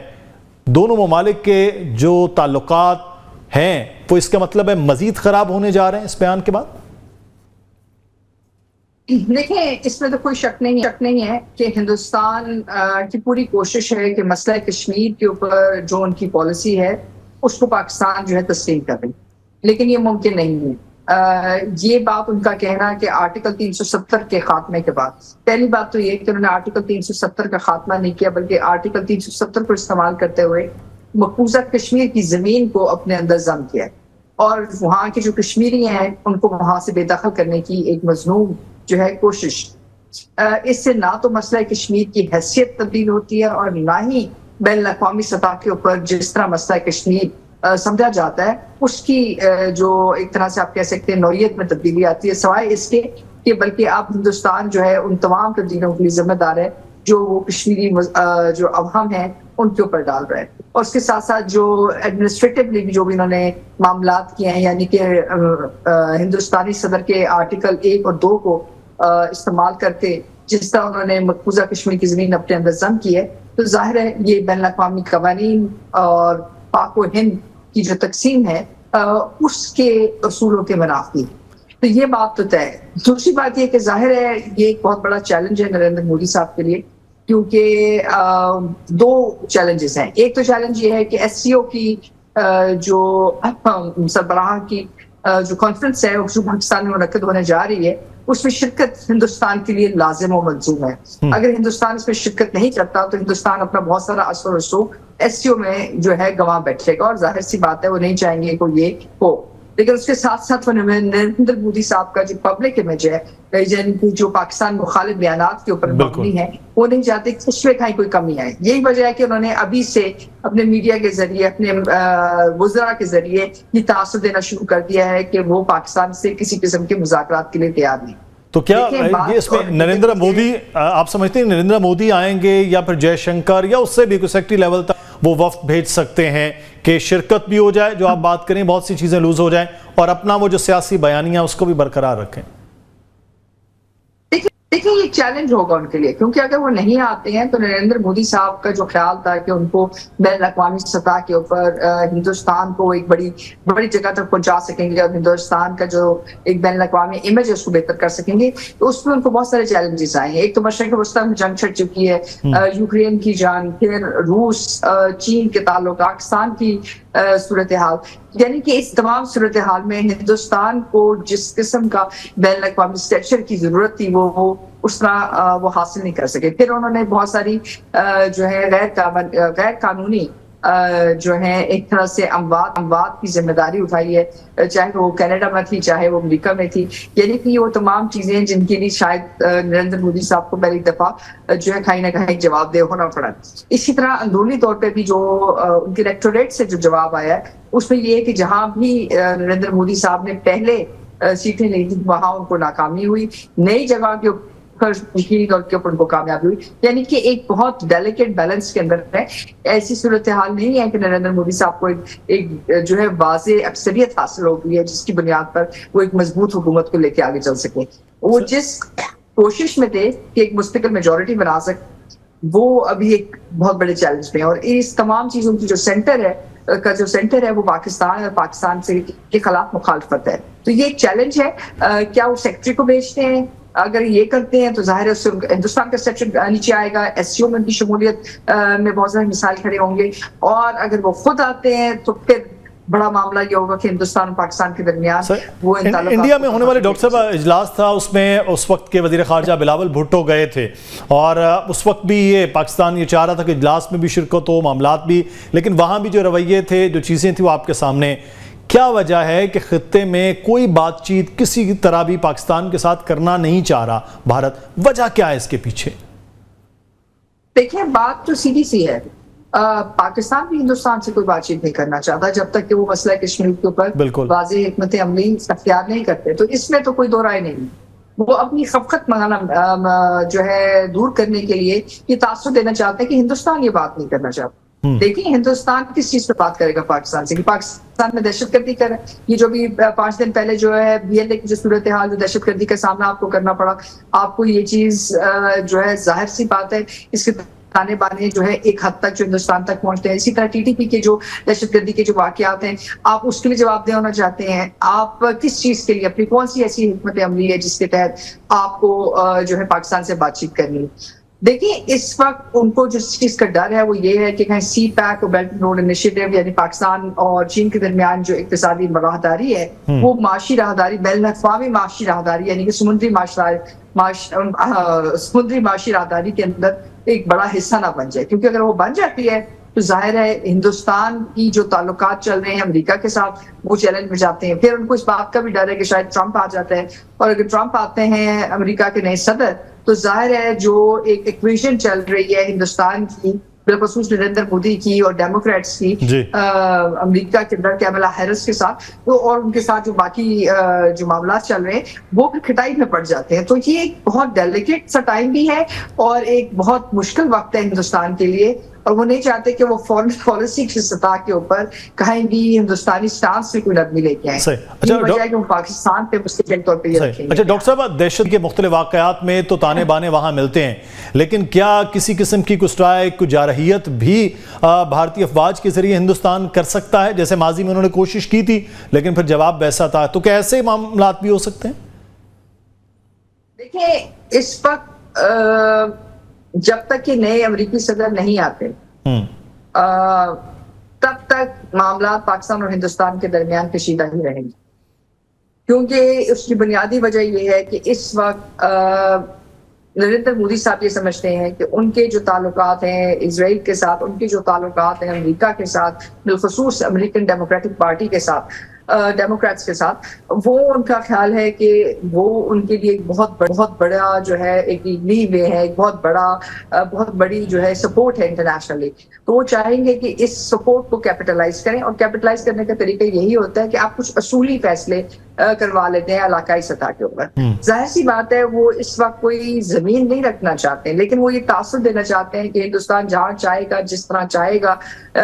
S2: دونوں ممالک کے جو تعلقات ہیں وہ اس کا مطلب ہے مزید خراب ہونے جا رہے ہیں اس بیان کے بعد؟
S4: دیکھیں، اس میں تو کوئی شک نہیں ہے کہ ہندوستان کی پوری کوشش ہے کہ مسئلہ کشمیر کے اوپر جو ان کی پالیسی ہے اس کو پاکستان جو ہے تسلیم کرے، لیکن یہ ممکن نہیں ہے۔ یہ بات ان کا کہنا ہے کہ آرٹیکل 370 کے خاتمے کے بعد، پہلی بات تو یہ کہ انہوں نے آرٹیکل 370 کا خاتمہ نہیں کیا بلکہ آرٹیکل 370 کو استعمال کرتے ہوئے مقبوضہ کشمیر کی زمین کو اپنے اندر ضم کیا اور وہاں کے جو کشمیری ہیں ان کو وہاں سے بے دخل کرنے کی ایک مذموم جو ہے کوشش۔ اس سے نہ تو مسئلہ کشمیر کی حیثیت تبدیل ہوتی ہے اور نہ ہی بین الاقوامی سطح کے اوپر جس طرح مسئلہ کشمیر سمجھا جاتا ہے اس کی جو ایک طرح سے آپ کہہ سکتے ہیں نوعیت میں تبدیلی آتی ہے، سوائے اس کے کہ بلکہ اب ہندوستان جو ہے ان تمام تبدیلیوں کے لیے ذمہ دار ہے جو وہ کشمیری جو عوام ہیں ان کے اوپر ڈال رہے ہیں، اور اس کے ساتھ ساتھ جو ایڈمنسٹریٹولی جو بھی انہوں نے معاملات کیے ہیں، یعنی کہ ہندوستانی صدر کے آرٹیکل 1 اور 2 کو استعمال کرتے جس طرح انہوں نے مقبوضہ کشمیر کی زمین اپنے اندر ضم کی ہے، تو ظاہر ہے یہ بین الاقوامی قوانین اور پاک و ہند کی جو تقسیم ہے اس کے اصولوں کے منافی، تو یہ بات تو طے ہے۔ دوسری بات یہ کہ ظاہر ہے یہ ایک بہت بڑا چیلنج ہے نریندر مودی صاحب کے لیے، کیونکہ دو چیلنجز ہیں۔ ایک تو چیلنج یہ ہے کہ ایس سی او کی جو سربراہ کی جو کانفرنس ہے جو پاکستان میں منعقد ہونے جا رہی ہے اس میں شرکت ہندوستان کے لیے لازم و ملزوم ہے۔ اگر ہندوستان اس میں شرکت نہیں کرتا تو ہندوستان اپنا بہت سارا اثر و رسوخ ایس سی او میں جو ہے گنوا بیٹھے گا، اور ظاہر سی بات ہے وہ نہیں چاہیں گے کہ یہ ہو۔ لیکن اس کے ساتھ ساتھ نریندر مودی صاحب کا جو پبلک امیج ہے، یعنی جو پاکستان مخالف بیانات کے اوپر مبنی ہے، وہ نہیں چاہتے کہ اس میں کہیں کوئی کمی آئے۔ یہی وجہ ہے کہ انہوں نے ابھی سے اپنے میڈیا کے ذریعے، اپنے وزراء کے ذریعے یہ تاثر دینا شروع کر دیا ہے کہ وہ پاکستان سے کسی قسم کے مذاکرات کے لیے تیار نہیں۔
S2: تو کیا یہ اس میں نریندر مودی، آپ سمجھتے ہیں نریندر مودی آئیں گے یا پھر جے شنکر یا اس سے بھی کوئی سیکٹری لیول تک وہ وفد بھیج سکتے ہیں کہ شرکت بھی ہو جائے، جو آپ بات کریں بہت سی چیزیں لوز ہو جائیں، اور اپنا وہ جو سیاسی بیانیہ اس کو بھی برقرار رکھیں؟
S4: دیکھیں یہ چیلنج ہوگا ان کے لیے، کیونکہ اگر وہ نہیں آتے ہیں تو نریندر مودی صاحب کا جو خیال تھا کہ ان کو بین الاقوامی سطح کے اوپر ہندوستان کو ایک بڑی جگہ تک پہنچا سکیں گے اور ہندوستان کا جو ایک بین الاقوامی امیج ہے اس کو بہتر کر سکیں گے، تو اس میں ان کو بہت سارے چیلنجز آئے ہیں۔ ایک تو مشرق وسطی میں جنگ چھڑ چکی ہے، یوکرین کی جنگ، پھر روس چین کے تعلق، پاکستان کی صورتحال، یعنی کہ اس تمام صورتحال میں ہندوستان کو جس قسم کا بین الاقوامی اسٹیچر کی ضرورت تھی وہ اس طرح وہ حاصل نہیں کر سکے۔ پھر انہوں نے بہت ساری جو ہے غیر قانونی جو ہے ایک طرح سے اموات کی ذمہ داری اٹھائی ہے، چاہے وہ کینیڈا میں تھی چاہے وہ امریکہ میں تھی، یعنی کہ وہ تمام چیزیں جن کے لیے شاید نریندر مودی صاحب کو پہلی دفعہ جو ہے کہیں نہ کہیں جواب دہ ہونا پڑا۔ اسی طرح اندرونی طور پہ بھی جو ان کے الیکٹوریٹ سے جو جواب آیا ہے اس میں یہ ہے کہ جہاں بھی نریندر مودی صاحب نے پہلے سیٹیں لی تھی وہاں ان کو ناکامی ہوئی، نئی جگہ کے اوپر ان کو کامیابی ہوئی، یعنی کہ ایک بہت ڈیلیکیٹ بیلنس کے اندر ہے۔ ایسی صورتحال نہیں ہے کہ نریندر مودی صاحب کو ایک جو ہے واضح اکثریت حاصل ہو گئی ہے جس کی بنیاد پر وہ ایک مضبوط حکومت کو لے کے آگے چل سکے۔ وہ جس کوشش میں تھے کہ ایک مستقل میجورٹی بنا سکے وہ ابھی ایک بہت بڑے چیلنج میں ہے، اور اس تمام چیزوں کی جو سینٹر ہے وہ پاکستان اور پاکستان سے کے خلاف مخالفت ہے۔ تو یہ ایک چیلنج ہے۔ کیا وہ سیکٹری کو بھیجتے ہیں اگر یہ کرتے ہیں تو ظاہر ہے اس سے ہندوستان کا سیکشن نیچے آئے گا, SCO میں ان کی شمولیت میں بہت سارے مثال کھڑے ہوں گے, اور اگر وہ خود آتے ہیں تو پھر بڑا معاملہ یہ ہوگا کہ ہندوستان اور پاکستان کے درمیان وہ
S2: انڈیا میں ہونے والے ڈاکٹر صاحب اجلاس تھا, اس میں اس وقت کے وزیر خارجہ بلاول بھٹو گئے تھے, اور اس وقت بھی یہ پاکستان یہ چاہ رہا تھا کہ اجلاس میں بھی شرکت ہو, معاملات بھی, لیکن وہاں بھی جو رویے تھے, جو چیزیں تھیں وہ آپ کے سامنے. کیا وجہ ہے کہ خطے میں کوئی بات چیت کسی طرح بھی پاکستان کے ساتھ کرنا نہیں چاہ رہا بھارت؟ وجہ کیا ہے اس کے پیچھے؟
S4: دیکھیں بات تو سیدھی سی ہے, پاکستان بھی ہندوستان سے کوئی بات چیت نہیں کرنا چاہتا جب تک کہ وہ مسئلہ کشمیر کے اوپر واضح حکمت عملی اختیار نہیں کرتے. تو اس میں تو کوئی دو رائے نہیں. وہ اپنی خفقت جو ہے دور کرنے کے لیے یہ تاثر دینا چاہتے ہیں کہ ہندوستان یہ بات نہیں کرنا چاہتا. دیکھیں ہندوستان کس چیز پہ بات کرے گا پاکستان سے, کہ پاکستان میں دہشت گردی کرے. یہ جو بھی 5 دن پہلے جو ہے BLA کی جو صورتحال, جو دہشت گردی کا سامنا آپ کو کرنا پڑا, آپ کو یہ چیز جو ہے ظاہر سی بات ہے اس کے تانے بانے جو ہے ایک حد تک جو ہندوستان تک پہنچتے ہیں. اسی طرح TTP کے جو دہشت گردی کے جو واقعات ہیں, آپ اس کے لیے جواب دہ ہونا چاہتے ہیں. آپ کس چیز کے لیے, اپنی کون سی ایسی حکمت عملی ہے جس کے تحت آپ کو جو ہے پاکستان سے بات چیت کرنی ہے؟ دیکھیں اس وقت ان کو جس چیز کا ڈر ہے وہ یہ ہے کہ کہیں CPEC اور بیلٹ اینڈ روڈ انیشیٹو, یعنی پاکستان اور چین کے درمیان جو اقتصادی راہداری ہے, وہ معاشی راہداری, بین الاقوامی معاشی راہداری, یعنی کہ سمندری معاشی راہداری کے اندر ایک بڑا حصہ نہ بن جائے. کیونکہ اگر وہ بن جاتی ہے تو ظاہر ہے ہندوستان کی جو تعلقات چل رہے ہیں امریکہ کے ساتھ وہ چیلنج میں جاتے ہیں. پھر ان کو اس بات کا بھی ڈر ہے کہ شاید ٹرمپ آ جاتا ہے, اور اگر ٹرمپ آتے ہیں امریکہ کے نئے صدر, تو ظاہر ہے جو ایک ایکویشن چل رہی ہے ہندوستان کی, بالخصوص نریندر مودی کی اور ڈیموکریٹس کی امریکہ کے اندر کیملا ہیرس کے ساتھ, اور ان کے ساتھ جو باقی جو معاملات چل رہے ہیں وہ بھی کھٹائی میں پڑ جاتے ہیں. تو یہ ایک بہت ڈیلیکیٹ سا ٹائم بھی ہے اور ایک بہت مشکل وقت ہے ہندوستان کے لیے, اور وہ نہیں چاہتے کہ وہ فورن پالیسی کی سطح کے اوپر کہیں بھی ہندوستانی سٹانس سے کوئی نرمی لے کے آئیں. یہ وجہ ہے کہ وہ پاکستان پہ مستقل طور پہ یہ رکھیں گے.
S2: اچھا ڈاکٹر صاحب, دہشت کے مختلف واقعات میں تو تانے بانے وہاں ملتے ہیں, لیکن کیا کسی قسم کی کوئی اسٹرائک, کوئی جارحیت بھی بھارتی افواج کے ذریعے ہندوستان کر سکتا ہے؟ جیسے ماضی میں انہوں نے کوشش کی تھی لیکن پھر جواب ویسا تھا, تو کیا ایسے معاملات بھی ہو سکتے ہیں؟
S4: دیکھیں اس وقت جب تک کہ نئے امریکی صدر نہیں آتے تب تک معاملات پاکستان اور ہندوستان کے درمیان کشیدہ ہی رہیں گے, کیونکہ اس کی بنیادی وجہ یہ ہے کہ اس وقت نریندر مودی صاحب یہ سمجھتے ہیں کہ ان کے جو تعلقات ہیں اسرائیل کے ساتھ, ان کے جو تعلقات ہیں امریکہ کے ساتھ, بالخصوص امریکن ڈیموکریٹک پارٹی کے ساتھ, ڈیموکریٹس کے ساتھ, وہ ان کا خیال ہے کہ وہ ان کے لیے ایک بہت بڑا جو ہے ایک لیو ہے, ایک بہت بڑی جو ہے سپورٹ ہے انٹرنیشنلی. تو وہ چاہیں گے کہ اس سپورٹ کو کیپٹلائز کریں, اور کیپٹلائز کرنے کا طریقہ یہی ہوتا ہے کہ آپ کچھ اصولی فیصلے کروا لیتے ہیں علاقائی سطح کے اوپر. ظاہر سی بات ہے وہ اس وقت کوئی زمین نہیں رکھنا چاہتے, لیکن وہ یہ تاثر دینا چاہتے ہیں کہ ہندوستان جہاں چاہے گا, جس طرح چاہے گا,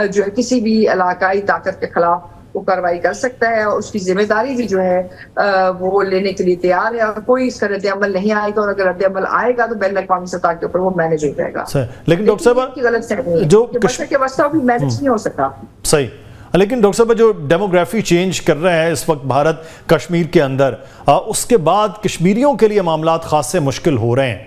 S4: جو ہے کسی بھی علاقائی طاقت کے خلاف وہ کارروائی کر سکتا ہے, اور اس کی ذمہ داری بھی جو ہے وہ لینے کے لیے تیار ہے, اور کوئی اس کا رد عمل نہیں آئے گا, اور اگر رد عمل آئے گا تو بین الاقوامی سطح کے اوپر وہ مینج ہو جائے گا.
S2: لیکن ڈاکٹر صاحب
S4: غلط فہمی جو کے واسطہ بھی مینج نہیں ہو سکتا.
S2: صحیح. لیکن ڈاکٹر صاحب جو ڈیموگرافی چینج کر رہے ہیں اس وقت بھارت کشمیر کے اندر, اس کے بعد کشمیریوں کے لیے معاملات خاص سے مشکل ہو رہے ہیں.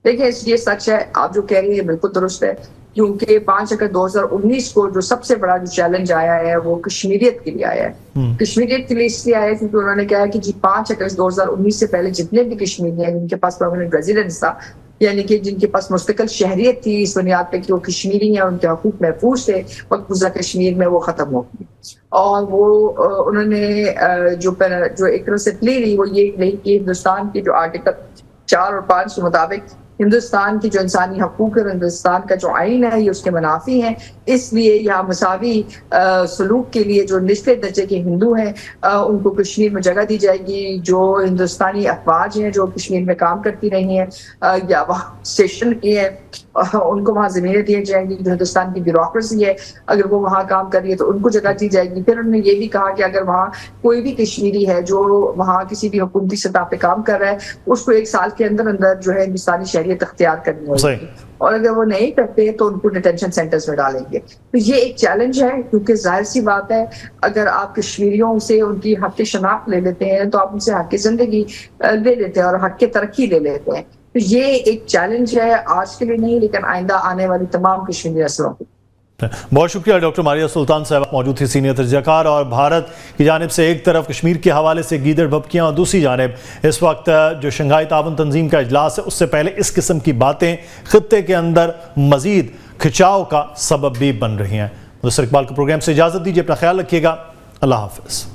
S4: دیکھیں یہ سچ ہے, آپ جو کہہ رہی ہیں بالکل درست ہے, کیونکہ 5 اگست 2019 کو جو سب سے بڑا جو چیلنج آیا ہے وہ کشمیریت کے لیے آیا ہے. کشمیریت کے لیے اس لیے آیا ہے کیونکہ انہوں نے کہا کہ جی 5 اگست 2019 سے پہلے جتنے بھی کشمیری ہیں جن کے پاس پرماننٹ ریزیڈنس تھا, یعنی کہ جن کے پاس مستقل شہریت تھی اس بنیاد پہ کہ وہ کشمیری ہیں, ان کے حقوق محفوظ تھے, مقبوضہ کشمیر میں وہ ختم ہو گئی. اور وہ انہوں نے جو ایک طرح سے پلی لی وہ یہ نہیں کہ ہندوستان کے جو آرٹیکل 4 اور 5 کے مطابق ہندوستان کی جو انسانی حقوق اور ہندوستان کا جو آئین ہے یہ اس کے منافی ہیں, اس لیے یہاں مساوی سلوک کے لیے جو نچلے درجے کے ہندو ہیں ان کو کشمیر میں جگہ دی جائے گی. جو ہندوستانی افواج ہیں جو کشمیر میں کام کرتی رہی ہیں یا وہاں اسٹیشن کی ہیں ان کو وہاں زمینیں دی جائیں گی. جو ہندوستان کی بیوروکریسی ہے اگر وہ وہاں کام کر رہی ہے تو ان کو جگہ دی جائے گی. پھر انہوں نے یہ بھی کہا کہ اگر وہاں کوئی بھی کشمیری ہے جو وہاں کسی بھی حکومتی سطح پہ کام کر رہا ہے اس کو 1 سال کے اندر جو ہے ہندوستانی شہریت اختیار کرنی ہوگی,
S2: صحیح.
S4: اور اگر وہ نہیں کرتے تو ان کو ڈیٹینشن سینٹرز میں ڈالیں گے. تو یہ ایک چیلنج ہے, کیونکہ ظاہر سی بات ہے اگر آپ کشمیریوں سے ان کی حق شناخت لے لیتے ہیں تو آپ ان سے حق زندگی لے لیتے ہیں اور حق ترقی لے لیتے ہیں. تو یہ ایک چیلنج ہے آج کے لیے نہیں, لیکن آئندہ آنے والی تمام کشمیری نسلوں کو.
S2: بہت شکریہ ڈاکٹر ماریہ سلطان صاحب موجود تھی, سینئر تجزیہ کار. اور بھارت کی جانب سے ایک طرف کشمیر کے حوالے سے گیدڑ بھبکیاں, اور دوسری جانب اس وقت جو شنگھائی تعاون تنظیم کا اجلاس ہے اس سے پہلے اس قسم کی باتیں خطے کے اندر مزید کھچاؤ کا سبب بھی بن رہی ہیں. مدثر اقبال کو پروگرام سے اجازت دیجیے, اپنا خیال رکھیے گا, اللہ حافظ.